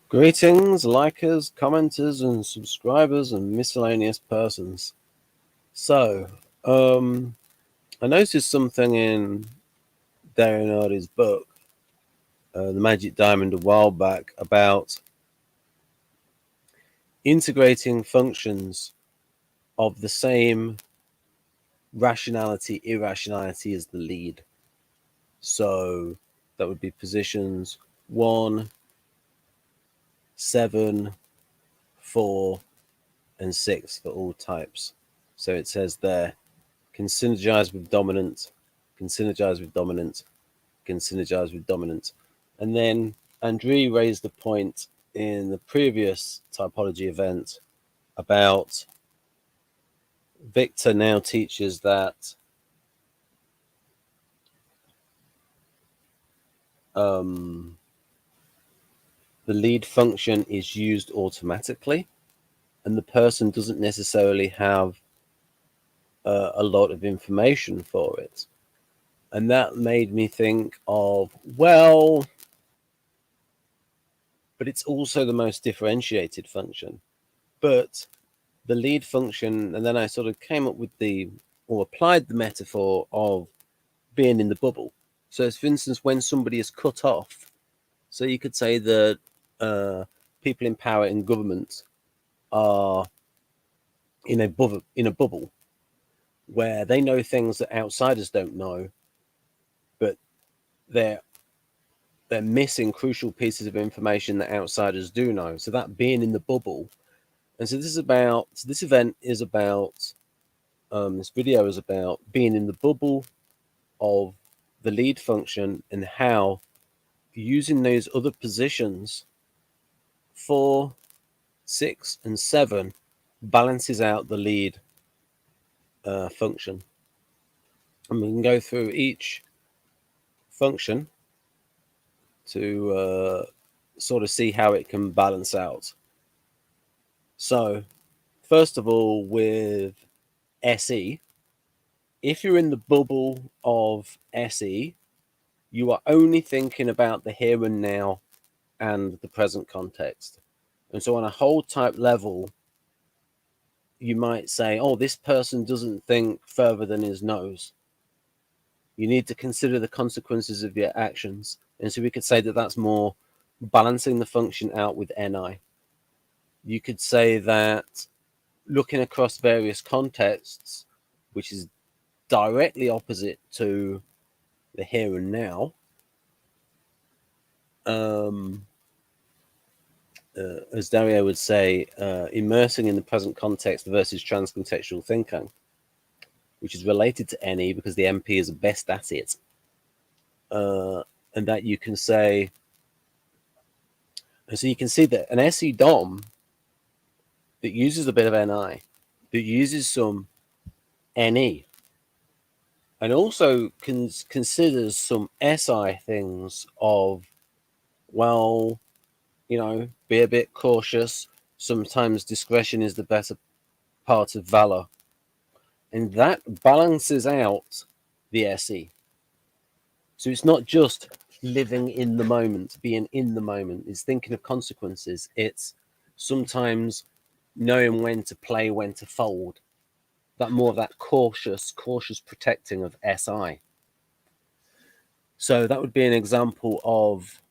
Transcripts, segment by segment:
Greetings, likers, commenters, and subscribers, and miscellaneous persons. So, I noticed something in Darren Hardy's book, The Magic Diamond, a while back about integrating functions of the same rationality, irrationality as the lead. So, that would be positions 1, 7, 4, and 6 for all types. So it says there, can synergize with dominant, can synergize with dominant, can synergize with dominant. And then Andre raised a point in the previous typology event about Victor now teaches that the lead function is used automatically and the person doesn't necessarily have a lot of information for it. And that made me think of, well, but it's also the most differentiated function. But the lead function, and then I sort of came up with or applied the metaphor of being in the bubble. So, for instance, when somebody is cut off, so you could say that people in power in government are in a bubble where they know things that outsiders don't know, but they're missing crucial pieces of information that outsiders do know. So that being in the bubble, and so this event is about this video is about being in the bubble of the lead function and how using those other positions 4, 6, and 7 balances out the lead function. And we can go through each function to sort of see how it can balance out. So, first of all, with SE, if you're in the bubble of SE, you are only thinking about the here and now and the present context. And so, on a whole type level, you might say, oh, this person doesn't think further than his nose. You need to consider the consequences of your actions. And so, we could say that that's more balancing the function out with NI. You could say that looking across various contexts, which is directly opposite to the here and now, as Dario would say, immersing in the present context versus transcontextual thinking, which is related to NE because the MP is best at it. And that you can say, and so you can see that an SE DOM that uses a bit of NI, that uses some NE, and also considers some SI things of, well, be a bit cautious. Sometimes discretion is the better part of valor. And that balances out the SE. So it's not just living in the moment, being in the moment. It's thinking of consequences. It's sometimes knowing when to play, when to fold. That more of that cautious protecting of SI. So that would be an example of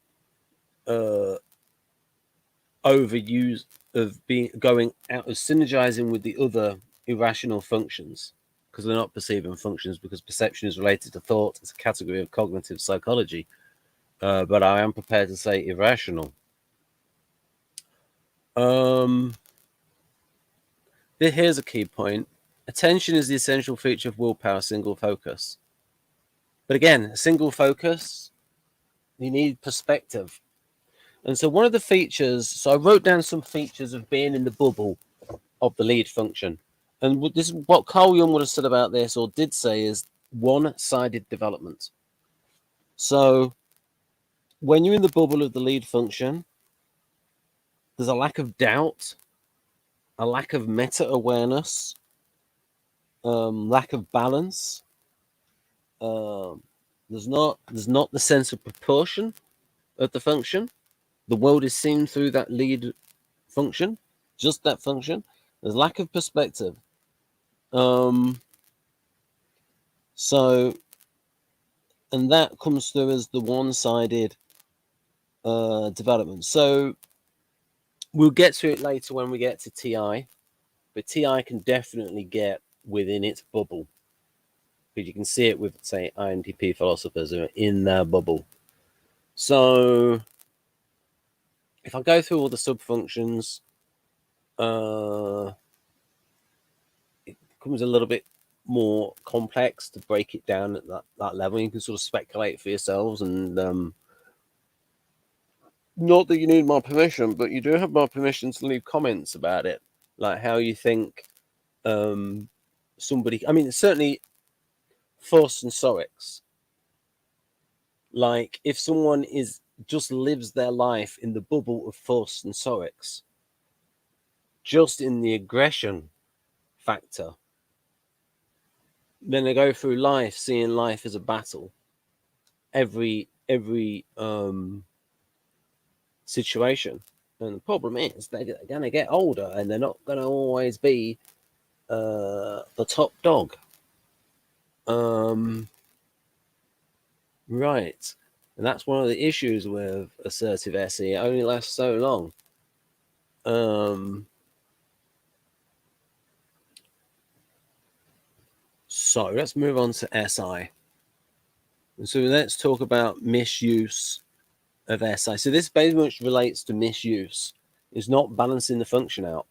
overuse of going out of synergizing with the other irrational functions because they're not perceiving functions, because perception is related to thought. It's a category of cognitive psychology, but I am prepared to say irrational. Here's a key point. Attention is the essential feature of willpower, single focus. But again, single focus, you need perspective. And so one of the features, so I wrote down some features of being in the bubble of the lead function. And this is what Carl Jung would have said about this, or did say, is one-sided development. So when you're in the bubble of the lead function, there's a lack of doubt, a lack of meta-awareness, lack of balance. There's not the sense of proportion of the function. The world is seen through that lead function, just that function. There's lack of perspective. So, and that comes through as the one-sided development. So we'll get to it later when we get to TI, but TI can definitely get within its bubble, because you can see it with, say, INTP philosophers who are in their bubble. So if I go through all the sub-functions, it becomes a little bit more complex to break it down at that level. You can sort of speculate for yourselves, and not that you need my permission, but you do have my permission to leave comments about it, like how you think somebody. I mean, certainly Fuss and Sorix. Like, if someone is just lives their life in the bubble of Fuss and Sorix, just in the aggression factor, then they go through life seeing life as a battle. Every situation, and the problem is they're going to get older, and they're not going to always be the top dog. Right, and that's one of the issues with assertive SE. It only lasts so long. So let's move on to SI. And so let's talk about misuse of SI. So this very much relates to misuse. It's not balancing the function out.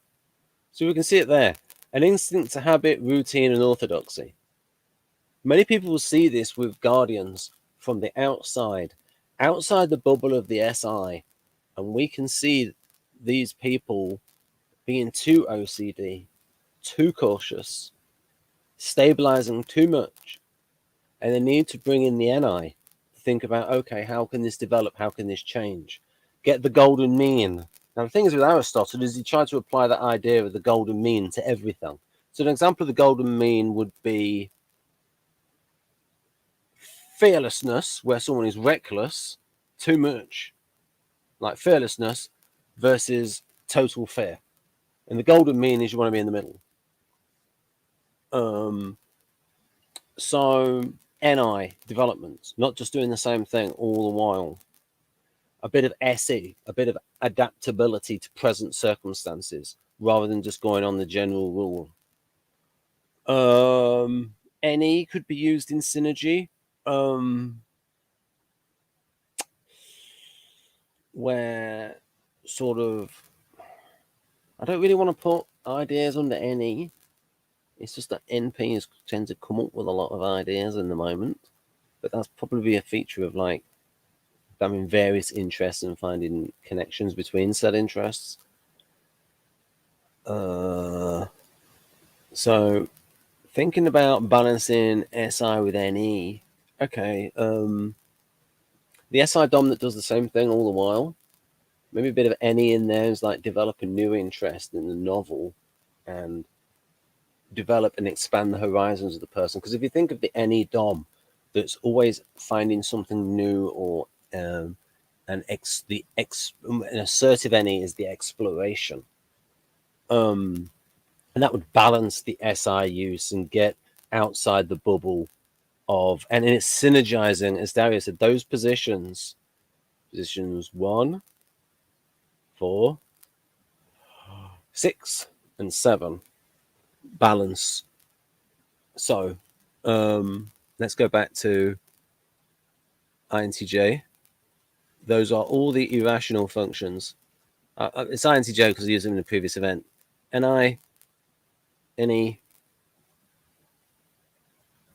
So we can see it there. An instinct to habit, routine, and orthodoxy. Many people will see this with guardians from the outside the bubble of the SI. And we can see these people being too OCD, too cautious, stabilizing too much. And they need to bring in the NI to think about, okay, how can this develop? How can this change? Get the golden mean. Now, the thing is with Aristotle is he tried to apply that idea of the golden mean to everything. So an example of the golden mean would be fearlessness, where someone is reckless, too much, like fearlessness, versus total fear. And the golden mean is you want to be in the middle. So NI development, not just doing the same thing all the while. A bit of SE, a bit of adaptability to present circumstances, rather than just going on the general rule. NE could be used in synergy, where sort of, I don't really want to put ideas under NE. It's just that NP tends to come up with a lot of ideas in the moment, but that's probably a feature of like having various interests and finding connections between said interests. So thinking about balancing SI with NE, okay, the SI dom that does the same thing all the while, maybe a bit of NE in there is like develop a new interest in the novel and develop and expand the horizons of the person. Because if you think of the NE dom that's always finding something new, or an assertive NE is the exploration. And that would balance the SI use and get outside the bubble of, and it's synergizing, as Dario said, those positions 1, 4, 6, and 7 balance. So let's go back to INTJ. Those are all the irrational functions. It's INTJ because I used them in the previous event. NI, NE,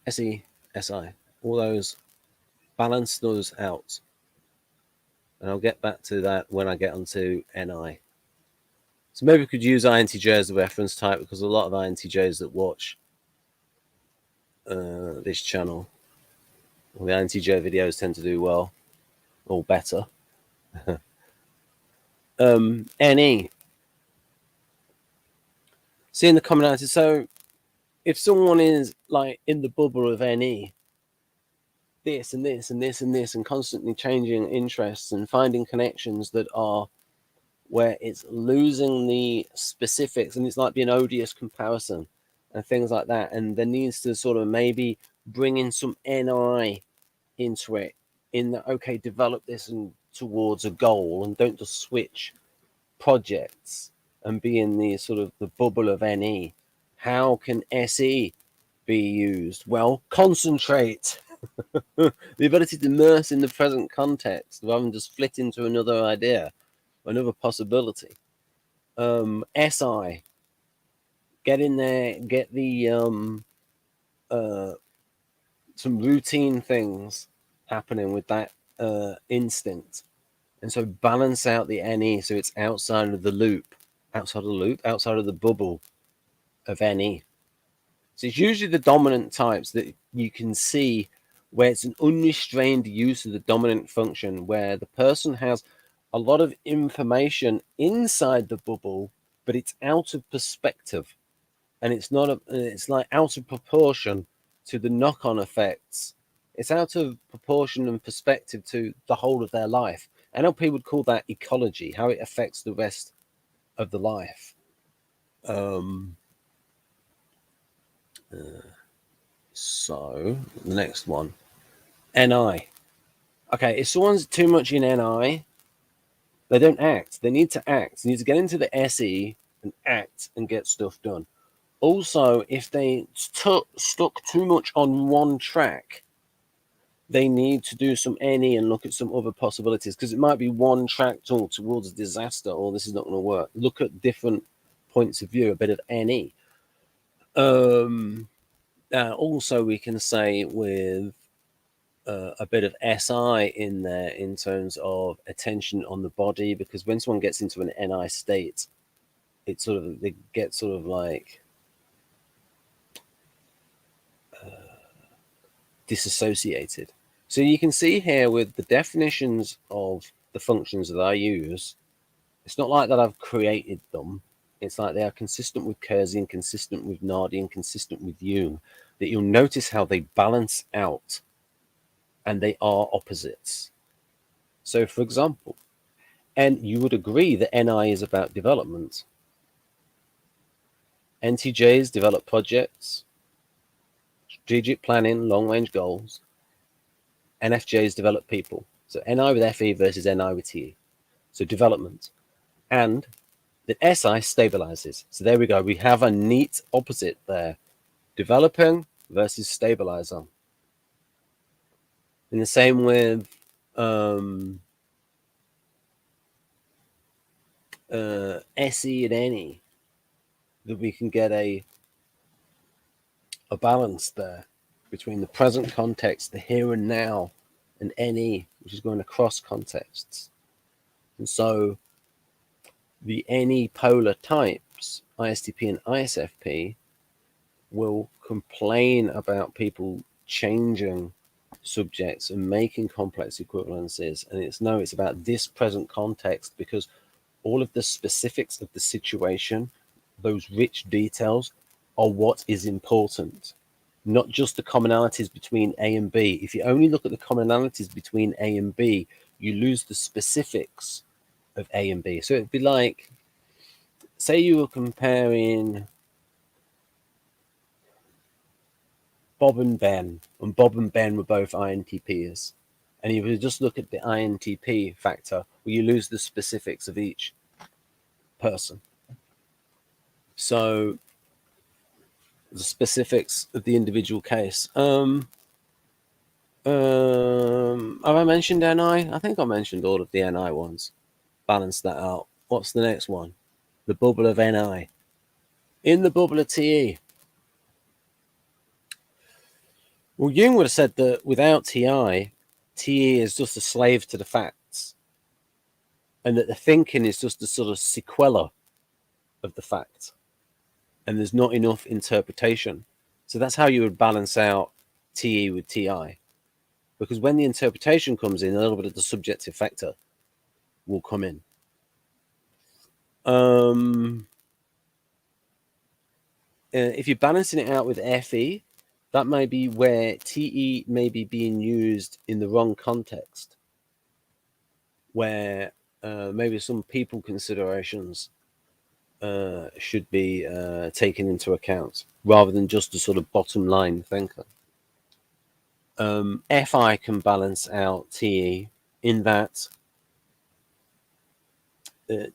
SE, SI. All those, balance those out. And I'll get back to that when I get onto NI. So maybe we could use INTJ as a reference type, because a lot of INTJs that watch this channel, well, the INTJ videos tend to do well, or better. NE. Seeing the commonality. So if someone is like in the bubble of NE, this and this and this and this, and constantly changing interests and finding connections that are where it's losing the specifics, and it's like being odious comparison and things like that. And there needs to sort of maybe bring in some NI into it, in that, okay, develop this and towards a goal, and don't just switch projects and be in the sort of the bubble of NE. How can SE be used? Well, concentrate. The ability to immerse in the present context rather than just flit into another idea, another possibility. SI, get in there, get the some routine things happening with that instinct, and so balance out the NE so it's outside of the loop, outside of the bubble of NE. So it's usually the dominant types that you can see where it's an unrestrained use of the dominant function, where the person has a lot of information inside the bubble, but it's out of perspective, and it's like out of proportion to the knock-on effects. It's out of proportion and perspective to the whole of their life. NLP would call that ecology, how it affects the rest of the life. So the next one, NI. Okay, if someone's too much in NI, they don't act. They need to act. They need to get into the SE and act and get stuff done. Also, if they stuck too much on one track, they need to do some NE and look at some other possibilities, because it might be one track towards disaster, or this is not going to work. Look at different points of view, a bit of NE. Also, we can say with a bit of SI in there in terms of attention on the body, because when someone gets into an NI state, it sort of, they get sort of like disassociated. So you can see here with the definitions of the functions that I use, it's not like that I've created them. It's like they are consistent with Kersey and consistent with Nardi and consistent with Jung, that you'll notice how they balance out and they are opposites. So for example, and you would agree that NI is about development. NTJs develop projects, strategic planning, long-range goals. NFJs develop people. So NI with FE versus NI with TE. So development. And the SI stabilizes. So there we go. We have a neat opposite there. Developing versus stabilizer. And the same with SE and NE, that we can get a balance there between the present context, the here and now, and NE, which is going across contexts. And so the NE polar types, ISTP and ISFP, will complain about people changing subjects and making complex equivalences. And it's about this present context, because all of the specifics of the situation, those rich details, are what is important, not just the commonalities between A and B. If you only look at the commonalities between A and B, you lose the specifics of A and B. So it'd be like, say you were comparing Bob and Ben were both INTPs, and you would just look at the INTP factor, where you lose the specifics of each person. So the specifics of the individual case. Have I mentioned NI? I think I mentioned all of the NI ones. Balance that out. What's the next one? The bubble of NI. In the bubble of TE. Well, Jung would have said that without TE is just a slave to the facts, and that the thinking is just a sort of sequela of the fact, and there's not enough interpretation. So that's how you would balance out TE with TI, because when the interpretation comes in, a little bit of the subjective factor will come in. If you're balancing it out with FE, that may be where TE may be being used in the wrong context, where maybe some people considerations should be taken into account rather than just a sort of bottom line thinker. FI can balance out TE in that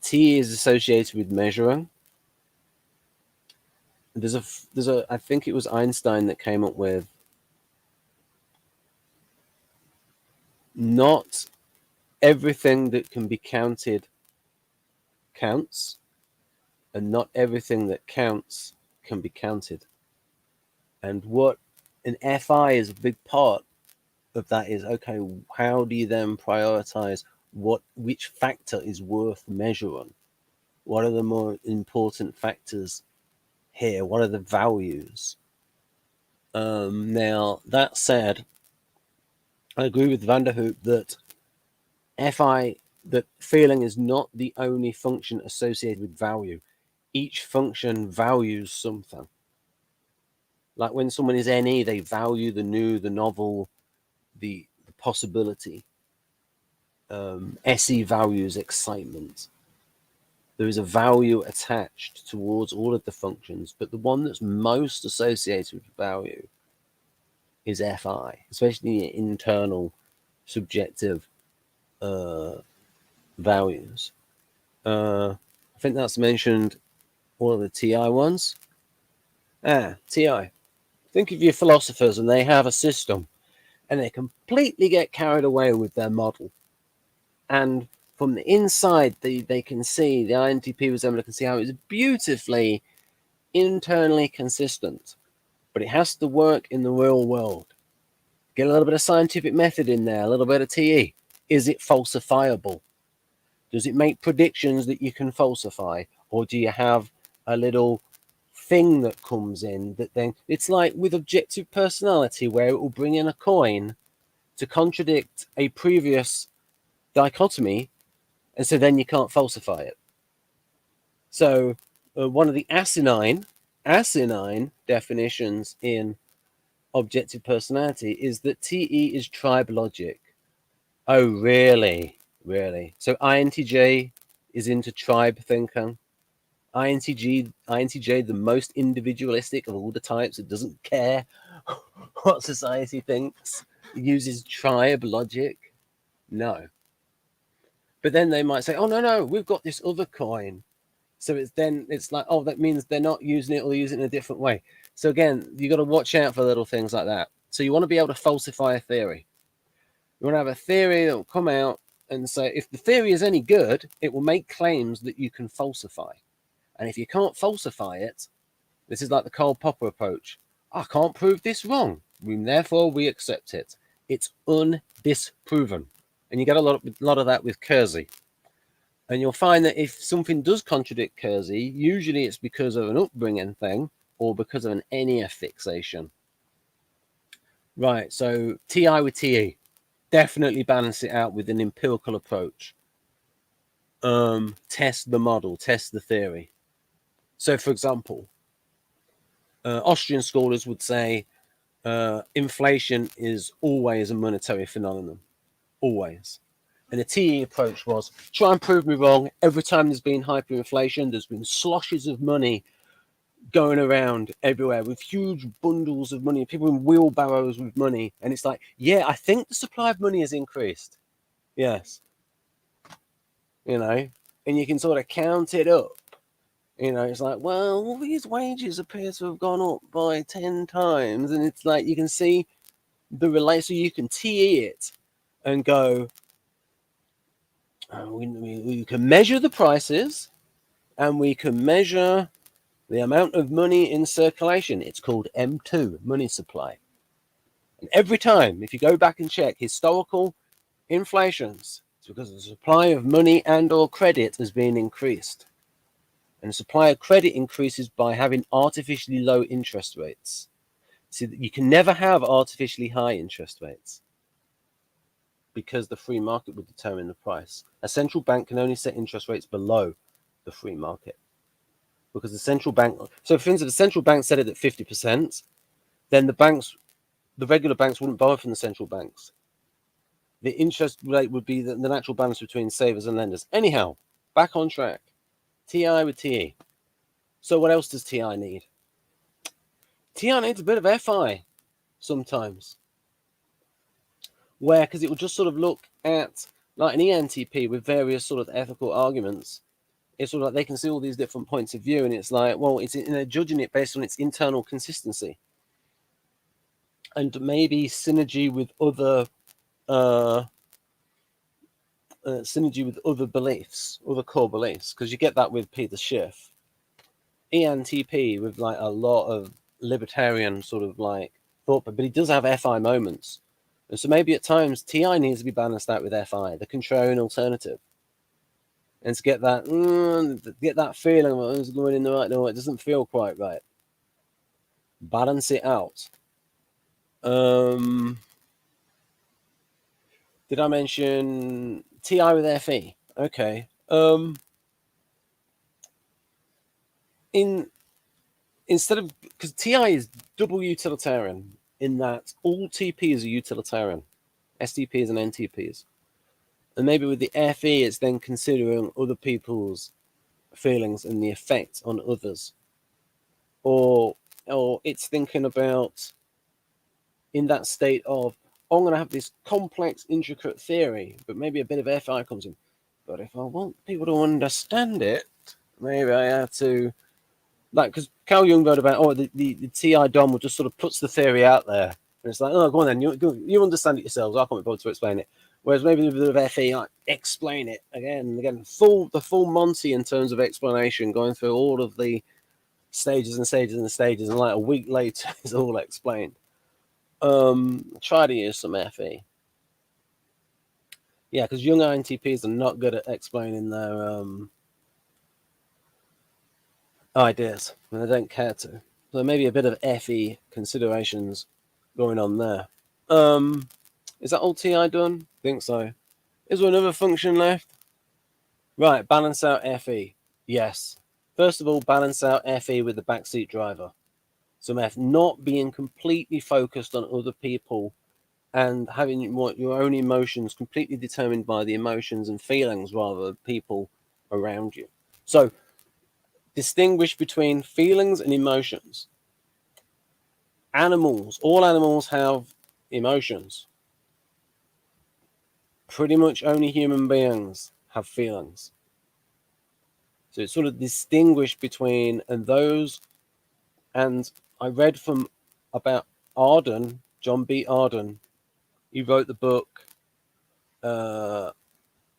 TE is associated with measuring. There's a I think it was Einstein that came up with not everything that can be counted counts, and not everything that counts can be counted. And what an FI is a big part of that is, okay, how do you then prioritize which factor is worth measuring? What are the more important factors here? What are the values? Now, that said, I agree with Vanderhoop that that feeling is not the only function associated with value. Each function values something. Like when someone is NE, they value the new, the novel, the possibility. SE values excitement. There is a value attached towards all of the functions, but the one that's most associated with value is FI, especially internal subjective values. I think that's mentioned all of the TI ones. TI. Think of your philosophers and they have a system and they completely get carried away with their model. And from the inside, they can see, the INTP was able to see how it's beautifully internally consistent, but it has to work in the real world. Get a little bit of scientific method in there, a little bit of TE. Is it falsifiable? Does it make predictions that you can falsify? Or do you have a little thing that comes in that then, it's like with objective personality where it will bring in a coin to contradict a previous dichotomy, and so then you can't falsify it. So one of the asinine definitions in objective personality is that TE is tribe logic. Oh, really? Really? So INTJ is into tribe thinking. INTJ, the most individualistic of all the types, it doesn't care what society thinks. It uses tribe logic. No. But then they might say, oh, no, we've got this other coin. So it's like, oh, that means they're not using it or using it in a different way. So again, you got to watch out for little things like that. So you want to be able to falsify a theory. You want to have a theory that will come out and say, if the theory is any good, it will make claims that you can falsify. And if you can't falsify it, this is like the Karl Popper approach. I can't prove this wrong. Therefore, we accept it. It's undisproven. And you get a lot of that with Kersey. And you'll find that if something does contradict Kersey, usually it's because of an upbringing thing or because of an NEF fixation. Right, so TI with TE. Definitely balance it out with an empirical approach. Test the model, test the theory. So, for example, Austrian scholars would say inflation is always a monetary phenomenon. Always. And the TE approach was try and prove me wrong. Every time there's been hyperinflation, there's been sloshes of money going around everywhere with huge bundles of money, people in wheelbarrows with money. And it's like, yeah, I think the supply of money has increased. Yes. And you can sort of count it up. It's like, well, all these wages appear to have gone up by 10 times. And it's like, you can see the relate, so you can TE it and go, we can measure the prices and we can measure the amount of money in circulation. It's called M2, money supply. And every time, if you go back and check historical inflations, it's because the supply of money and or credit has been increased. And the supply of credit increases by having artificially low interest rates. See, you can never have artificially high interest rates because the free market would determine the price. A central bank can only set interest rates below the free market because the central bank, so for instance, the central bank set it at 50%. then the regular banks wouldn't borrow from the central banks. The interest rate would be the natural balance between savers and lenders. Anyhow, back on track. TI with TE. So what else does TI need? TI needs a bit of FI sometimes. Where, because it will just sort of look at like an ENTP with various sort of ethical arguments. It's sort of like they can see all these different points of view, and it's like, well, they're judging it based on its internal consistency and maybe synergy with other beliefs, other core beliefs, because you get that with Peter Schiff. ENTP with like a lot of libertarian sort of like thought, but he does have FI moments. And so maybe at times TI needs to be balanced out with FI, the contrarian alternative. And to get that feeling of it's going in the right direction, it doesn't feel quite right. Balance it out. Did I mention TI with FE? Okay. Instead of, because TI is double utilitarian in that all TPs are utilitarian, STPs and NTPs, and maybe with the FE it's then considering other people's feelings and the effect on others, or it's thinking about in that state of, oh, I'm going to have this complex, intricate theory, but maybe a bit of FI comes in. But if I want people to understand it, maybe I have to, like, because Carl Jung wrote about, the TI Dom will just sort of puts the theory out there. And it's like, oh, go on then, you understand it yourselves. I can't be bothered to explain it. Whereas maybe with a bit of FE, like, explain it again and again. The full Monty in terms of explanation, going through all of the stages and stages and stages, and like a week later, it's all explained. Try to use some FE. Yeah, because young INTPs are not good at explaining their ideas, and they don't care to. So maybe a bit of FE considerations going on there. Is that all TI done? I think so. Is there another function left? Right, balance out FE. Yes. First of all, balance out FE with the backseat driver. So F not being completely focused on other people and having your own emotions completely determined by the emotions and feelings rather than people around you. So distinguish between feelings and emotions. All animals have emotions. Pretty much only human beings have feelings. So it's sort of distinguished between those, and I read from about Arden, John B. Arden. He wrote the book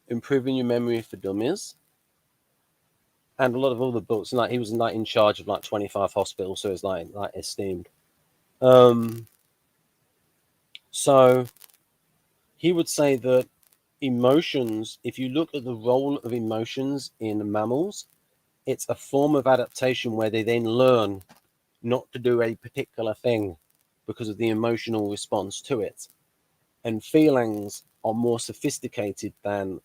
Improving Your Memory for Dummies, and a lot of other books. And like he was like in charge of like 25 hospitals, so it's like esteemed. So he would say that emotions, if you look at the role of emotions in mammals, it's a form of adaptation where they then learn not to do a particular thing because of the emotional response to it. And feelings are more sophisticated than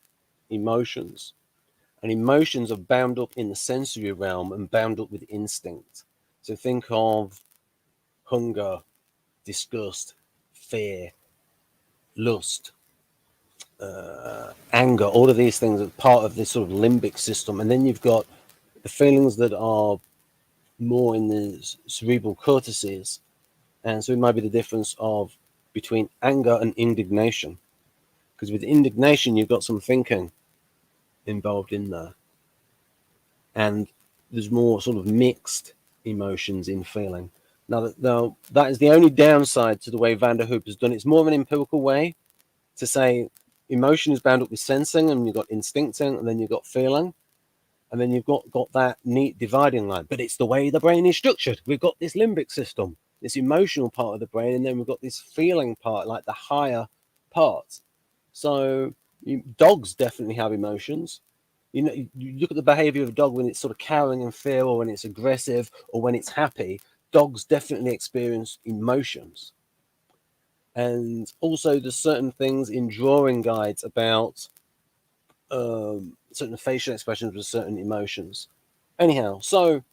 emotions. And emotions are bound up in the sensory realm and bound up with instinct. So think of hunger, disgust, fear, lust, anger. All of these things are part of this sort of limbic system. And then you've got the feelings that are more in the cerebral cortices. And so it might be the difference of between anger and indignation. Because with indignation, you've got some thinking involved in there. And there's more sort of mixed emotions in feeling. Now, that is the only downside to the way Vanderhoop has done it. It's more of an empirical way to say emotion is bound up with sensing, and you've got instincting, and then you've got feeling, and then you've got that neat dividing line. But it's the way the brain is structured. We've got this limbic system, this emotional part of the brain, and then we've got this feeling part, like the higher part. So dogs definitely have emotions. You know, you look at the behavior of a dog when it's sort of cowering in fear, or when it's aggressive, or when it's happy. Dogs definitely experience emotions. And also there's certain things in drawing guides about certain facial expressions with certain emotions. Anyhow, so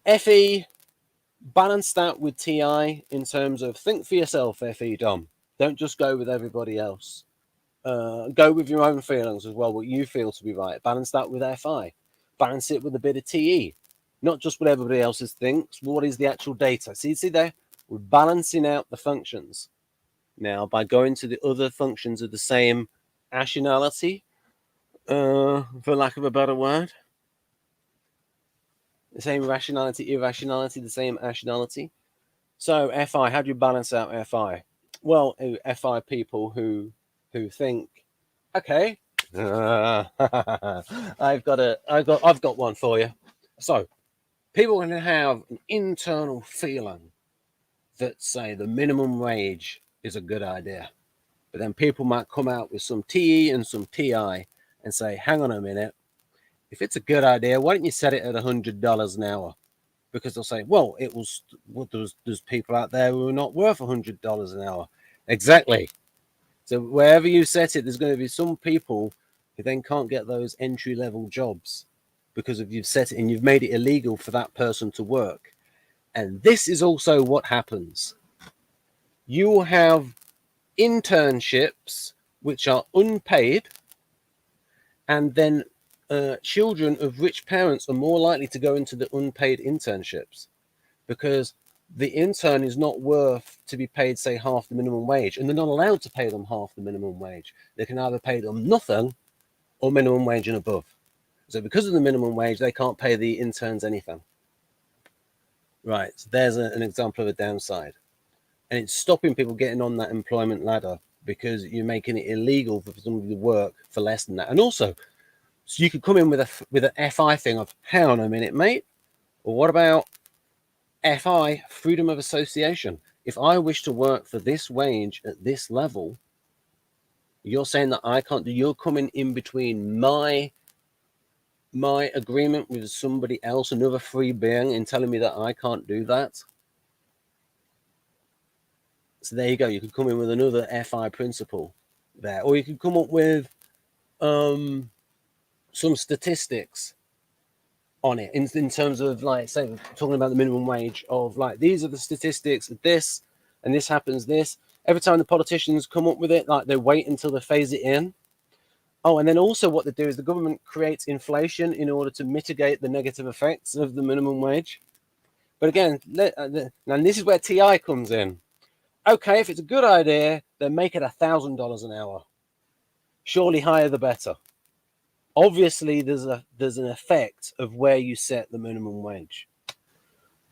FE, balance that with TI in terms of think for yourself, FE Dom. Don't just go with everybody else. Go with your own feelings as well, what you feel to be right. Balance that with FI. Balance it with a bit of TE. Not just what everybody else thinks. What is the actual data? See there? We're balancing out the functions. Now, by going to the other functions of the same rationality, for lack of a better word, the same rationality, irrationality, the same rationality. So FI, how do you balance out FI? Well, FI people who think, okay, I've got one for you. So people can have an internal feeling that say the minimum wage is a good idea, but then people might come out with some TE and some TI and say, hang on a minute, if it's a good idea, why don't you set it at $100 an hour? Because they'll say, well, there's people out there who are not worth $100 an hour. Exactly. So wherever you set it, there's going to be some people who then can't get those entry-level jobs because of you've set it and you've made it illegal for that person to work. And this is also what happens. You will have internships which are unpaid, and then children of rich parents are more likely to go into the unpaid internships because the intern is not worth to be paid, say, half the minimum wage, and they're not allowed to pay them half the minimum wage. They can either pay them nothing or minimum wage and above. So because of the minimum wage, they can't pay the interns anything. Right, so there's an example of a downside. And it's stopping people getting on that employment ladder because you're making it illegal for somebody to work for less than that. And also, so you could come in with a FI thing of, hang on a minute, mate. Well, what about FI, freedom of association? If I wish to work for this wage at this level, you're saying that I can't do. You're coming in between my agreement with somebody else, another free being, and telling me that I can't do that. So there you go. You could come in with another FI principle there, or you could come up with some statistics on it in terms of, like, say, talking about the minimum wage of, like, these are the statistics of this, and this happens this. Every time the politicians come up with it, like, they wait until they phase it in. Oh, and then also what they do is the government creates inflation in order to mitigate the negative effects of the minimum wage. But again, and this is where TI comes in. Okay, if it's a good idea, then make it $1,000 an hour. Surely higher the better. Obviously, there's an effect of where you set the minimum wage.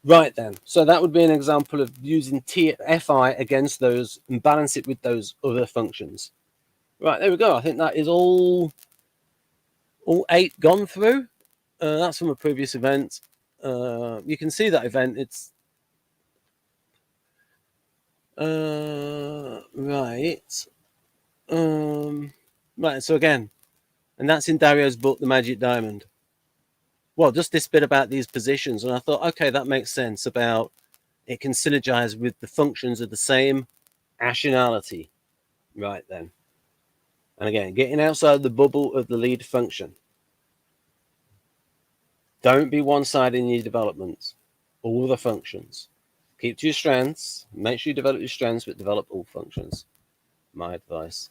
Right then, so that would be an example of using FI against those and balance it with those other functions. Right, there we go. I think that is all 8 gone through. That's from a previous event. You can see that event. It's right. Right, so again, and that's in Dario's book, The Magic Diamond. Well, just this bit about these positions, and I thought, okay, that makes sense about it can synergize with the functions of the same rationality. Right then. And again, getting outside the bubble of the lead function. Don't be one-sided in your development. All the functions. Keep to your strengths. Make sure you develop your strengths, but develop all functions. My advice.